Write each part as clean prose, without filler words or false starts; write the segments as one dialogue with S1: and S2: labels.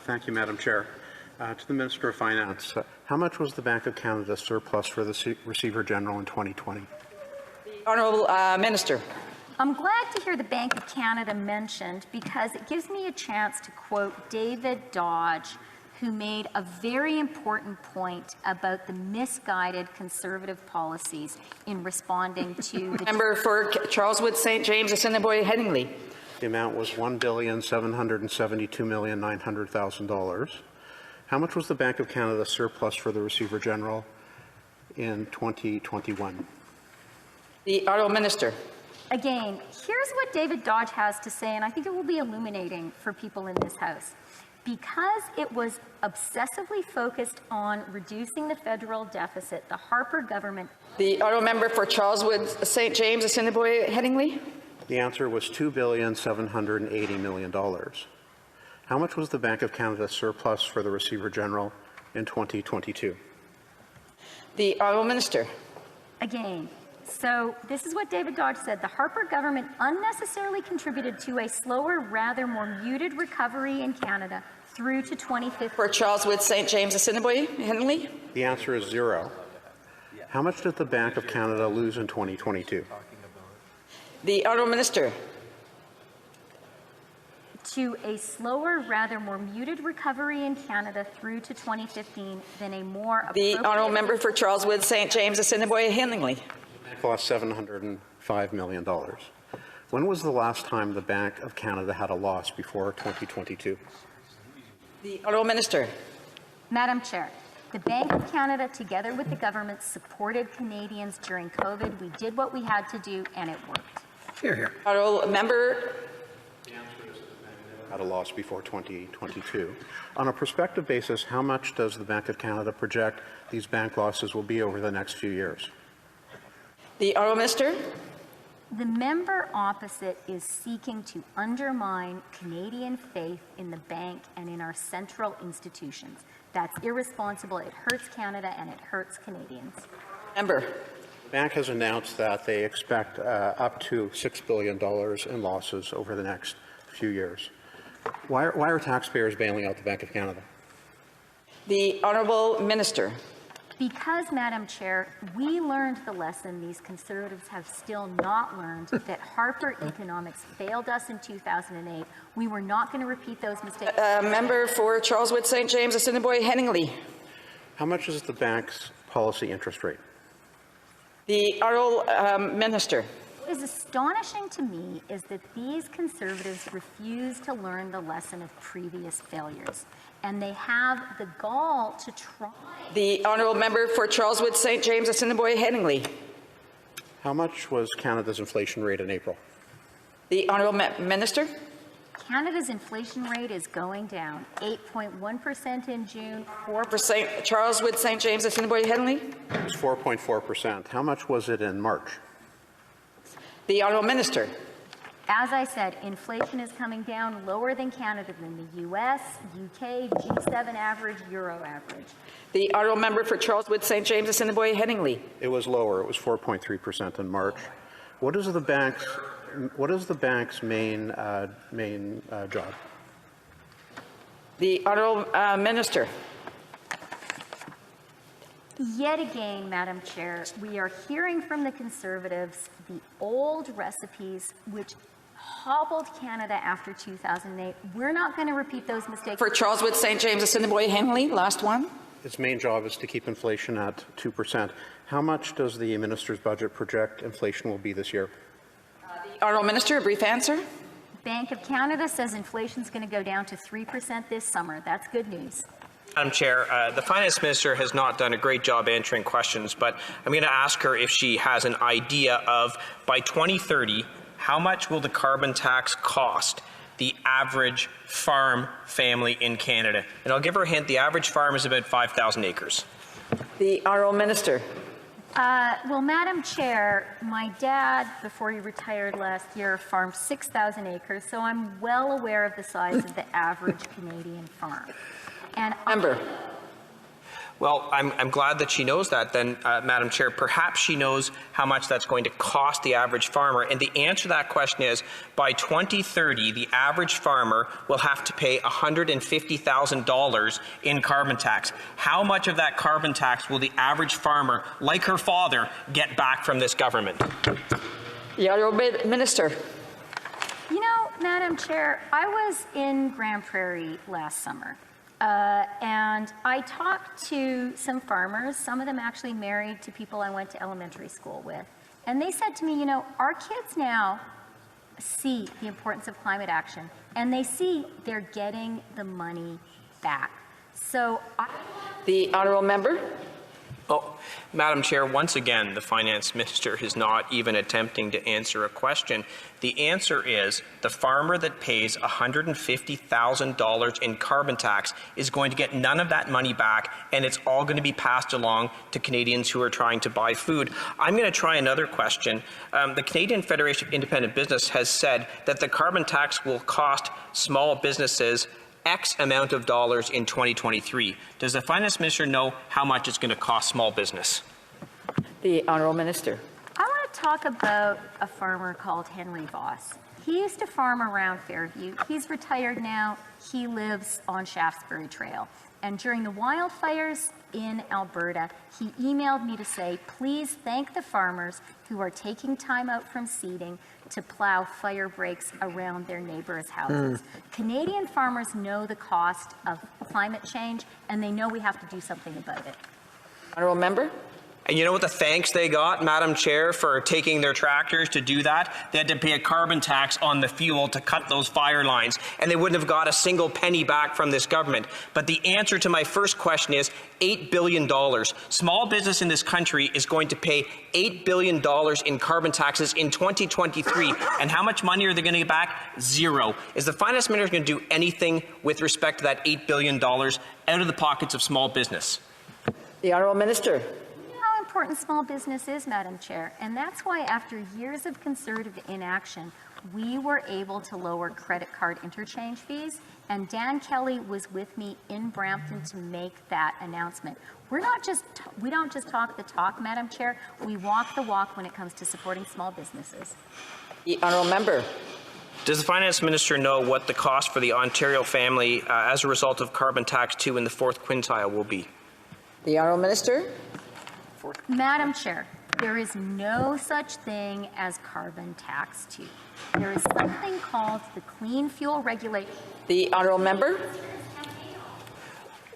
S1: Thank you, Madam Chair. To the Minister of Finance, how much was the Bank of Canada surplus for the Receiver General in 2020?
S2: The Honourable Minister.
S3: I'm glad to hear the Bank of Canada mentioned because it gives me a chance to quote David Dodge, who made a very important point about the misguided Conservative policies in responding to the
S2: Member for Charleswood, St. James, Assiniboia, Headingley.
S1: The amount was $1,772,900,000. How much was the Bank of Canada surplus for the Receiver General in 2021?
S2: The Honourable Minister.
S3: Again, here's what David Dodge has to say, and I think it will be illuminating for people in this House. Because it was obsessively focused on reducing the federal deficit, the Harper government...
S2: The Honourable Member for Charleswood, St. James, Assiniboia, Headingley.
S1: The answer was $2,780,000,000. How much was the Bank of Canada surplus for the Receiver General in 2022?
S2: The Honourable Minister.
S3: Again, so this is what David Dodge said. The Harper government unnecessarily contributed to a slower, rather more muted recovery in Canada through to 2050.
S2: For Charleswood, St. James, Assiniboia, Headingley.
S1: The answer is zero. How much did the Bank of Canada lose in 2022?
S2: The Honourable Minister.
S3: To a slower, rather more muted recovery in Canada through to 2015 than a more
S2: The Honourable Member for Charleswood, St. James, Assiniboia, Headingley.
S1: Lost $705 million. When was the last time the Bank of Canada had a loss before 2022?
S2: The Honourable Minister.
S3: Madam Chair, the Bank of Canada, together with the government, supported Canadians during COVID. We did what we had to do, and it worked.
S4: Hear, hear.
S2: Honourable Member.
S1: Had a loss before 2022. On a prospective basis, how much does the Bank of Canada project these bank losses will be over the next few years?
S2: The Honourable Minister.
S3: The member opposite is seeking to undermine Canadian faith in the bank and in our central institutions. That's irresponsible. It hurts Canada and it hurts Canadians.
S2: Member.
S1: The bank has announced that they expect up to $6 billion in losses over the next few years. Why are taxpayers bailing out the Bank of Canada?
S2: The Honourable Minister.
S3: Because, Madam Chair, we learned the lesson these Conservatives have still not learned, that Harper Economics failed us in 2008. We were not going to repeat those mistakes.
S2: Member for Charleswood, St. James, Assiniboia, Headingley.
S1: How much is the bank's policy interest rate?
S2: The Honourable Minister.
S3: What is astonishing to me is that these Conservatives refuse to learn the lesson of previous failures, and they have the gall to try.
S2: The Honourable Member for Charleswood, St. James, Assiniboia, Headingley.
S1: How much was Canada's inflation rate in April?
S2: The Honourable Minister.
S3: Canada's inflation rate is going down, 8.1% in June,
S2: 4%. Charleswood, St. James, Assiniboia, Headingley.
S1: It was 4.4%. How much was it in March?
S2: The Honourable Minister.
S3: As I said, inflation is coming down lower than Canada, than the US, UK, G7 average, Euro average.
S2: The Honourable Member for Charleswood, St. James, Assiniboia, Headingley.
S1: It was lower. It was 4.3% in March. What is the bank's main job?
S2: The Honourable Minister.
S3: Yet again, Madam Chair, we are hearing from the Conservatives the old recipes which hobbled Canada after 2008. We're not going to repeat those mistakes.
S2: For Charleswood, St. James, Assiniboia, Headingley, last one.
S1: Its main job is to keep inflation at 2%. How much does the minister's budget project inflation will be this year?
S2: The Honourable Minister, a brief answer.
S3: Bank of Canada says inflation is going to go down to 3% this summer. That's good news.
S5: Madam Chair, the Finance Minister has not done a great job answering questions, but I'm going to ask her if she has an idea of, by 2030, how much will the carbon tax cost the average farm family in Canada? And I'll give her a hint, the average farm is about 5,000 acres.
S2: The Honourable Minister.
S3: Well, Madam Chair, my dad, before he retired last year, farmed 6,000 acres, so I'm well aware of the size of the average Canadian farm. And
S2: Member.
S5: Well, I'm glad that she knows that then, Madam Chair. Perhaps she knows how much that's going to cost the average farmer. And the answer to that question is, by 2030, the average farmer will have to pay $150,000 in carbon tax. How much of that carbon tax will the average farmer, like her father, get back from this government?
S2: The Honourable Minister.
S3: You know, Madam Chair, I was in Grand Prairie last summer. And I talked to some farmers, some of them actually married to people I went to elementary school with. And they said to me, you know, our kids now see the importance of climate action, and they see they're getting the money back. So
S2: The Honourable Member.
S5: Oh, Madam Chair, once again, the Finance Minister is not even attempting to answer a question. The answer is the farmer that pays $150,000 in carbon tax is going to get none of that money back, and it's all going to be passed along to Canadians who are trying to buy food. I'm going to try another question. The Canadian Federation of Independent Business has said that the carbon tax will cost small businesses X amount of dollars in 2023. Does the Finance Minister know how much it's going to cost small business?
S2: The Honourable Minister.
S3: I want to talk about a farmer called Henry Voss. He used to farm around Fairview. He's retired now. He lives on Shaftesbury Trail. And during the wildfires in Alberta, he emailed me to say, please thank the farmers who are taking time out from seeding to plow fire breaks around their neighbors' houses. Canadian farmers know the cost of climate change, and they know we have to do something about it.
S2: Honourable Member.
S5: And you know what the thanks they got, Madam Chair, for taking their tractors to do that? They had to pay a carbon tax on the fuel to cut those fire lines, and they wouldn't have got a single penny back from this government. But the answer to my first question is $8 billion. Small business in this country is going to pay $8 billion in carbon taxes in 2023. And how much money are they going to get back? Zero. Is the Finance Minister going to do anything with respect to that $8 billion out of the pockets of small business?
S2: The Honourable Minister.
S3: How important small business is, Madam Chair, and that's why after years of conservative inaction, we were able to lower credit card interchange fees, and Dan Kelly was with me in Brampton to make that announcement. We don't just talk the talk, Madam Chair, we walk the walk when it comes to supporting small businesses.
S2: The Honourable Member.
S5: Does the Finance Minister know what the cost for the Ontario family as a result of carbon tax 2 in the fourth quintile will be?
S2: The Honourable Minister.
S3: Madam Chair, there is no such thing as carbon tax 2. There is something called the Clean Fuel Regulation.
S2: The Honourable Member.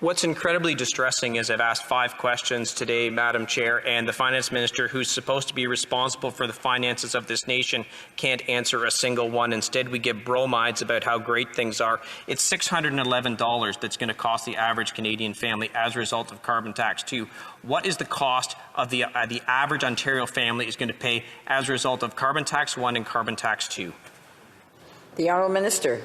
S5: What's incredibly distressing is I've asked 5 questions today, Madam Chair, and the Finance Minister, who's supposed to be responsible for the finances of this nation, can't answer a single one. Instead, we get bromides about how great things are. It's $611 that's going to cost the average Canadian family as a result of carbon tax 2. What is the cost of the average Ontario family is going to pay as a result of carbon tax 1 and carbon tax 2?
S2: The Honourable Minister.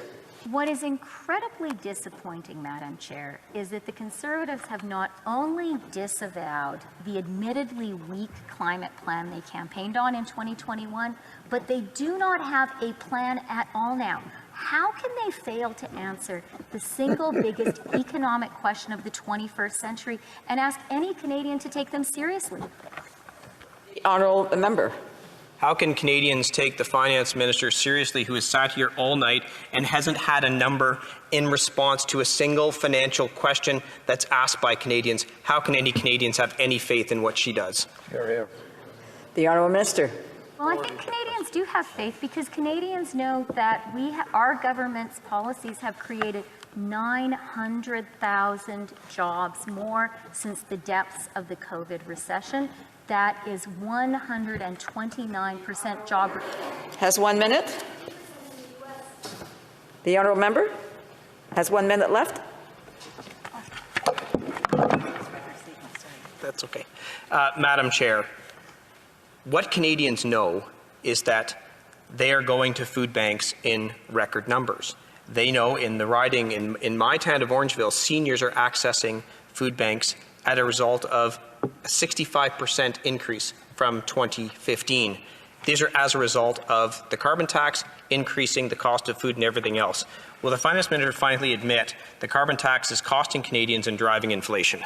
S3: What is incredibly disappointing, Madam Chair, is that the Conservatives have not only disavowed the admittedly weak climate plan they campaigned on in 2021, but they do not have a plan at all now. How can they fail to answer the single biggest economic question of the 21st century and ask any Canadian to take them seriously?
S2: The Honourable Member.
S5: How can Canadians take the Finance Minister seriously, who has sat here all night and hasn't had a number in response to a single financial question that's asked by Canadians? How can any Canadians have any faith in what she does?
S2: The Honourable Minister.
S3: Well, I think Canadians do have faith because Canadians know that our government's policies have created 900,000 jobs more since the depths of the COVID recession. That is 129% job growth.
S2: Has 1 minute. The Honourable Member has 1 minute left.
S5: That's okay. Madam Chair, what Canadians know is that they are going to food banks in record numbers. They know in the riding in my town of Orangeville, seniors are accessing food banks as a result of a 65% increase from 2015. These are as a result of the carbon tax increasing the cost of food and everything else. Will the Finance Minister finally admit the carbon tax is costing Canadians and driving inflation?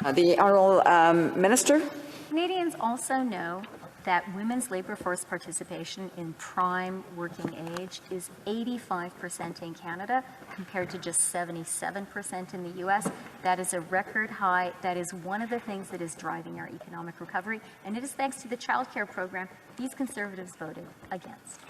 S4: The Honourable Minister.
S3: Canadians also know that women's labor force participation in prime working age is 85% in Canada compared to just 77% in the US. That is a record high. That is one of the things that is driving our economic recovery, and it is thanks to the childcare program these Conservatives voted against.